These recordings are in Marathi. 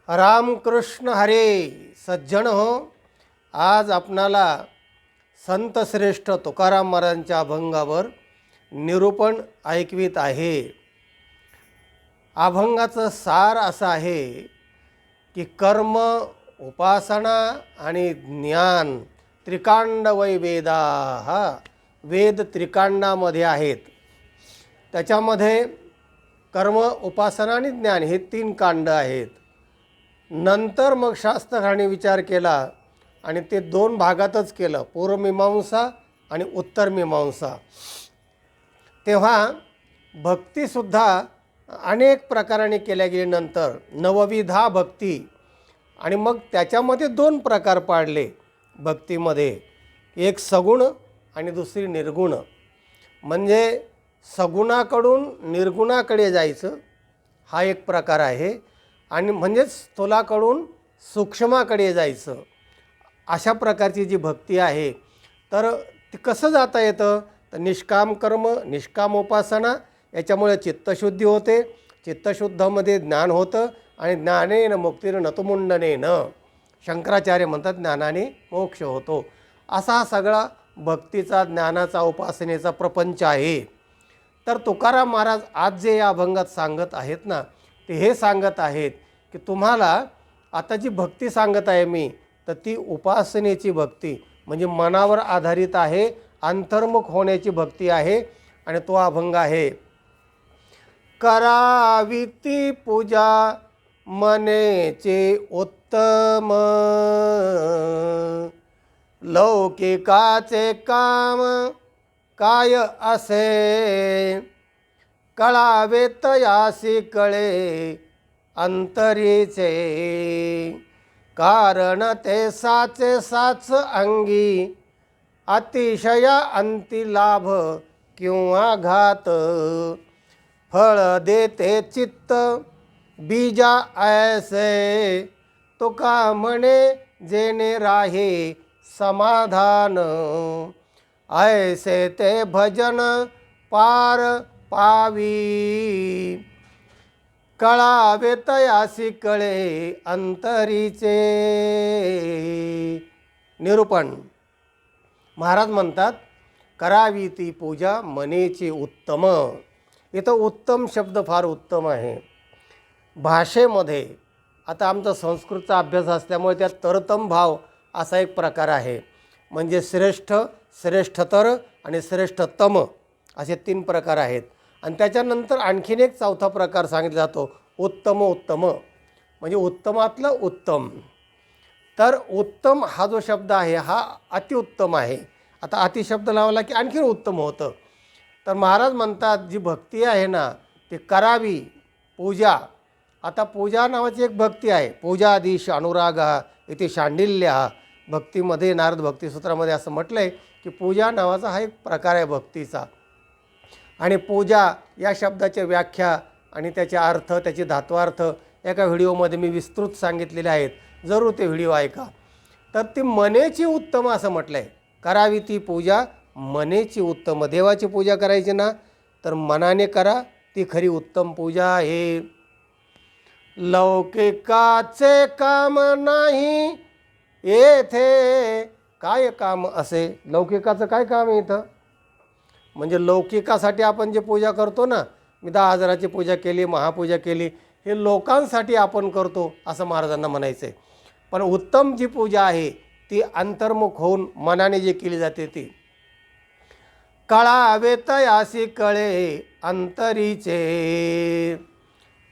रामकृष्ण हरे सज्जन हो. आज आपणाला संत श्रेष्ठ तुकाराम महाराजांच्या अभंगावर निरूपण ऐकवित आहे. अभंगाचं सार असं आहे की कर्म, उपासना आणि ज्ञान त्रिकांड वै वेदा. वेद त्रिकांडामध्ये आहेत. त्याच्यामध्ये कर्म, उपासना आणि ज्ञान हे 3 कांड आहेत. नंतर मग शास्त्रकारांनी विचार केला आणि ते 2 भागातच केलं, पूर्वमीमांसा आणि उत्तरमीमांसा. तेव्हा भक्तीसुद्धा अनेक प्रकाराने केल्या गेल्यानंतर नवविधा भक्ती आणि मग त्याच्यामध्ये 2 प्रकार पाडले भक्तीमध्ये. एक सगुण आणि दुसरी निर्गुण. म्हणजे सगुणाकडून निर्गुणाकडे जायचं हा एक प्रकार आहे आणि म्हणजेच स्थूलाकडून सूक्ष्माकडे जायचं, अशा प्रकारची जी भक्ती आहे. तर ती कसं जाता येतं? तर निष्काम कर्म, निष्काम उपासना याच्यामुळे चित्तशुद्धी होते. चित्तशुद्धमध्ये ज्ञान होतं आणि ज्ञानेन मुक्तीर नतुमुंडनेन. शंकराचार्य म्हणतात ज्ञानाने मोक्ष होतो. असा हा सगळा भक्तीचा, ज्ञानाचा, उपासनेचा प्रपंच आहे. तर तुकाराम महाराज आज जे या अभंगात सांगत आहेत ना, ते हे सांगत आहेत की तुम्हाला आता जी भक्ती सांगत आहे मी, तर ती उपासनेची भक्ती म्हणजे मनावर आधारित आहे, अंतर्मुख होण्याची भक्ती आहे. आणि तो अभंग आहे, करावी ती पूजा मनेचे उत्तम, लौकिकाचे काम काय असे, कळावे तयासी कळे अंतरीचे, कारण ते साचे साच अंगी, अतिशया अंती लाभ किंवा घात, फळ देते चित्त बीजा ऐसे, तुका म्हणे जेणे राहे समाधान, ऐसे ते भजन पार पावी, कळावे तयासी कळे अंतरीचे. निरूपण. महाराज म्हणतात करावी ती पूजा मनेची उत्तम. इथं उत्तम शब्द फार उत्तम आहे. भाषेमध्ये आता आमचा संस्कृतचा अभ्यास असल्यामुळे त्यात तरतम भाव असा एक प्रकार आहे. म्हणजे श्रेष्ठ, श्रेष्ठतर आणि श्रेष्ठतम असे 3 प्रकार आहेत. आणि त्याच्यानंतर आणखीन एक 4था प्रकार सांगितला जातो, उत्तम. उत्तम म्हणजे उत्तमातलं उत्तम. तर उत्तम हा जो शब्द आहे हा अतिउत्तम आहे. आता अतिशब्द लावला की आणखीन उत्तम होतं. तर महाराज म्हणतात जी भक्ती आहे ना ती करावी पूजा. आता पूजा नावाची एक भक्ती आहे. पूजा आदिश अनुराग इथे शांडिल्य. भक्तीमध्ये नारद भक्तिसूत्रामध्ये असं म्हटलं आहे की पूजा नावाचा हा एक प्रकार आहे भक्तीचा. आणि पूजा या शब्दाची व्याख्या आणि त्याचे अर्थ, त्याचे धात्वार्थ एका व्हिडिओमध्ये मी विस्तृत सांगितलेले आहेत. जरूर ते व्हिडिओ ऐका. तर ती मनेची उत्तम असं म्हटलं आहे. करावी ती पूजा मनेची उत्तम. देवाची पूजा करायची ना तर मनाने करा, ती खरी उत्तम पूजा आहे. लौकिकाचे काम नाही येथे काय काम असे. लौकिकाचं काय काम आहे इथं? म्हणजे लौकिकासाठी आपण जे पूजा करतो ना, मी 10,000ची पूजा केली, महापूजा केली, हे लोकांसाठी आपण करतो असं महाराजांना म्हणायचं आहे. पण उत्तम जी पूजा आहे ती अंतर्मुख होऊन मनाने जे केली जाते ती. कळावे तयासी कळे अंतरीचे.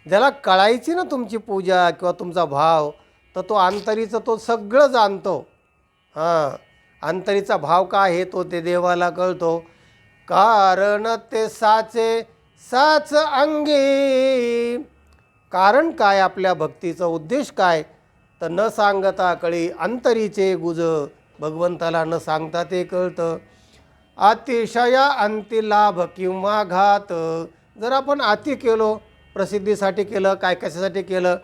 ज्याला कळायची ना तुमची पूजा किंवा तुमचा भाव, तर तो अंतरीचं तो सगळं जाणतो. अंतरीचा भाव काय आहे तो ते देवाला कळतो. कारण ते साचे साच अंगी. कारण काय आपल्या भक्तीचा उद्देश काय? तर न सांगता कळी अंतरीचे गुज. भगवंताला न सांगता ते कळतं. अतिशया अंती लाभ किंवा घात. जर आपण अति केलो, प्रसिद्धीसाठी केलं, काय कशासाठी केलं,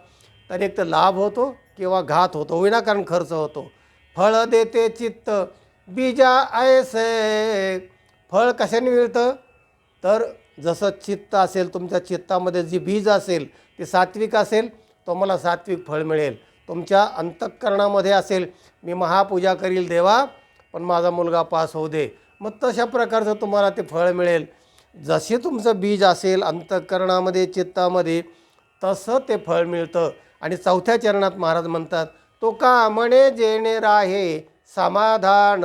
तर एक तर लाभ होतो किंवा घात होतो, विनाकारण खर्च होतो. फळ देते चित्त बीजा ऐसे. फळ कशाने मिळतं? तर जसं चित्त असेल, तुमच्या चित्तामध्ये जी बीज असेल ते सात्विक असेल तुम्हाला सात्विक फळ मिळेल. तुमच्या अंतःकरणामध्ये असेल मी महापूजा करील देवा पण माझा मुलगा पास होऊ दे, मग तशा प्रकारचं तुम्हाला ते फळ मिळेल. जसे तुमचं बीज असेल अंतःकरणामध्ये चित्तामध्ये तसं ते फळ मिळतं. आणि चौथ्या चरणात महाराज म्हणतात तो का म्हणे जेणे राहे समाधान.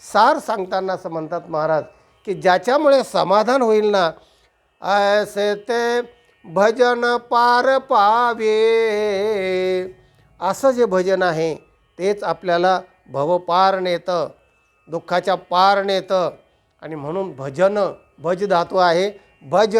सार सांगताना असं म्हणतात महाराज की ज्याच्यामुळे समाधान होईल ना ऐसे ते भजन पार पावे. असं जे भजन आहे तेच आपल्याला भवपार नेतं, दुःखाच्या पार नेतं. आणि म्हणून भजन, भज धातू आहे भज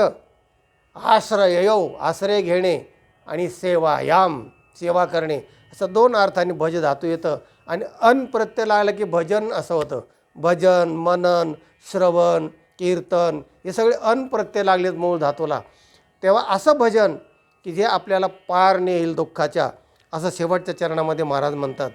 आश्रयो आश्रय घेणे आणि सेवायाम सेवा करणे, असं दोन अर्थाने भज धातू येतं. आणि अन प्रत्यय लागलं की भजन असं होतं. भजन, मनन, श्रवण, कीर्तन हे सगळे अन प्रत्यय लागलेत मूळ धातूला. तेव्हा असं भजन की जे आपल्याला पार नेईल दुःखाच्या, असं शेवटच्या चरणामध्ये महाराज म्हणतात.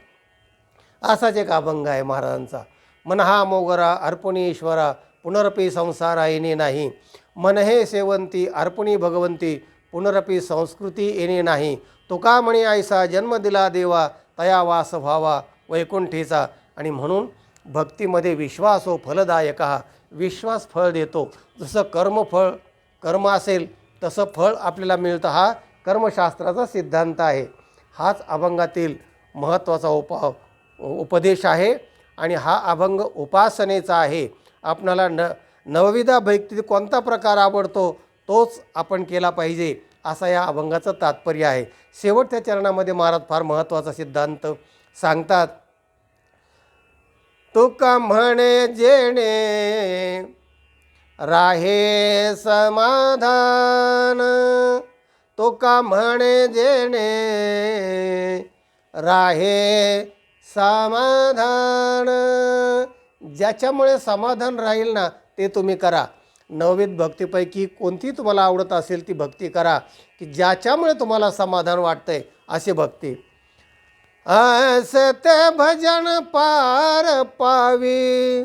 असाच एक अभंग आहे महाराजांचा. मन हा मोगरा अर्पणी ईश्वरा पुनरपी संसार येणे नाही. मन हे सेवंती अर्पणी भगवंती पुनरपी संस्कृती येणे नाही. तुका म्हणी ऐसा जन्म दिला देवा तया वास व्हावा वैकुंठीचा. आणि म्हणून भक्तीमध्ये विश्वास हो फलदायक हा, विश्वास फळ देतो. जसं कर्मफळ कर्म असेल तसं फळ आपल्याला मिळतं. हा कर्मशास्त्राचा सिद्धांत आहे. हाच अभंगातील महत्त्वाचा उपदेश आहे. आणि हा अभंग उपासनेचा आहे. आपणाला नवविधा भक्तीत कोणता प्रकार आवडतो तोच आपण केला पाहिजे, असा या अभंगाचं तात्पर्य आहे. शेवटच्या चरणामध्ये महाराज फार महत्त्वाचा सिद्धांत सांगतात. तुका म्हणे जेणे राहे समाधान. तुका म्हणे जेणे राहे समाधान. ज्याच्यामुळे समाधान राहील ना ते तुम्ही करा. नवविध भक्तीपैकी कोणती तुम्हाला आवडत असेल ती भक्ती करा की ज्याच्यामुळे तुम्हाला समाधान वाटतंय अशी भक्ती. ऐसे ते भजन पार पावी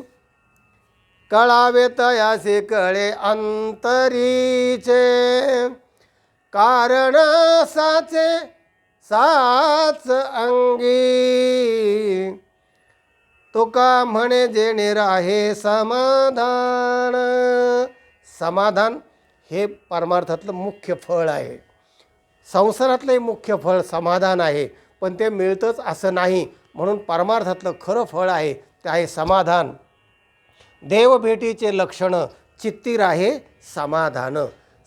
कळावे तयासे कळे अंतरीचे. कारण साचे साच अंगी तुका म्हणे जेणे राहे समाधान. समाधान हे परमार्थातलं मुख्य फळ आहे. संसारातलंही मुख्य फळ समाधान आहे, पण ते मिळतंच असं नाही. म्हणून परमार्थातलं खरं फळ आहे ते आहे समाधान. देवभेटीचे लक्षणं चित्ती राहे समाधान.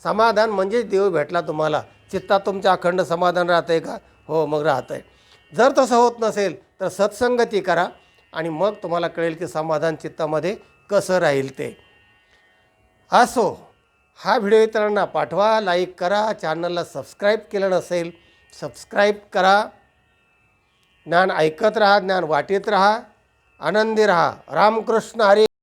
समाधान म्हणजे देव भेटला तुम्हाला. चित्तात तुमच्या अखंड समाधान राहतं आहे का? हो, मग राहतं आहे. जर तसं होत नसेल तर सत्संगती करा आणि मग तुम्हाला कळेल की समाधान चित्तामध्ये कसं राहील ते. असो, हा व्हिडिओ इतरांना पाठवा, लाईक करा, चॅनलला सबस्क्राईब केलं नसेल सबस्क्राईब करा. ज्ञान ऐकत राहा, ज्ञान वाटीत राहा, आनंदी राहा. रामकृष्ण हरी.